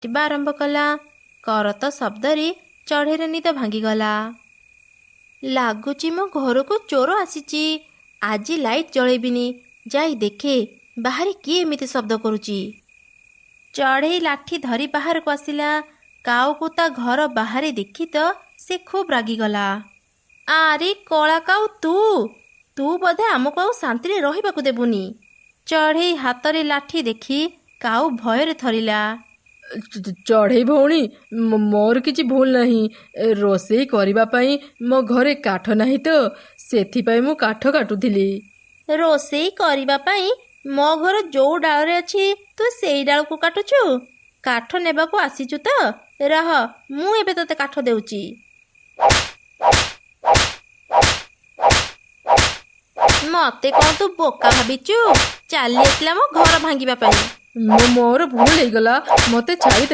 କାଟିବା ଆରମ୍ଭ କଲା। କରତ ଶବ୍ଦରେ ଚଢ଼େଇର ନିଦ ଭାଙ୍ଗିଗଲା। ଲାଗୁଛି ମୋ ଘରକୁ ଚୋର ଆସିଛି। ଆଜି ଲାଇଟ୍ ଜଳେଇବିନି, ଯାଇ ଦେଖେ ବାହାରେ କିଏ ଏମିତି ଶବ୍ଦ କରୁଛି। ଚଢ଼େଇ ଲାଠି ଧରି ବାହାରକୁ ଆସିଲା। କାଉକୁ ତା ଘର ବାହାରେ ଦେଖି ତ ସେ ଖୁବ୍ ରାଗିଗଲା। ଆରେ କଳା କାଉ, ତୁ ବୋଧେ ଆମକୁ ଆଉ ଶାନ୍ତିରେ ରହିବାକୁ ଦେବୁନି। ଚଢ଼େଇ ହାତରେ ଲାଠି ଦେଖି କାଉ ଭୟରେ ଥରିଲା। ଚଢ଼େଇ ଭଉଣୀ, ମୋର କିଛି ଭୁଲ ନାହିଁ। ରୋଷେଇ କରିବା ପାଇଁ ମୋ ଘରେ କାଠ ନାହିଁ ତ, ସେଥିପାଇଁ ମୁଁ କାଠ କାଟୁଥିଲି। ରୋଷେଇ କରିବା ପାଇଁ ମୋ ଘର ଯୋଉ ଡାଳରେ ଅଛି ତୁ ସେଇ ଡାଳକୁ କାଟୁଛୁ? କାଠ ନେବାକୁ ଆସିଛୁ ତ? ରହ, ମୁଁ ଏବେ ତତେ କାଠ ଦେଉଛି। ମତେ କ'ଣ ତୁ ବୋକା ଭାବିଛୁ? ଚାଲି ଆସିଲା ମୋ ଘର ଭାଙ୍ଗିବା ପାଇଁ। ମୋର ଭୁଲ ହେଇଗଲା, ମତେ ଛାଡ଼ି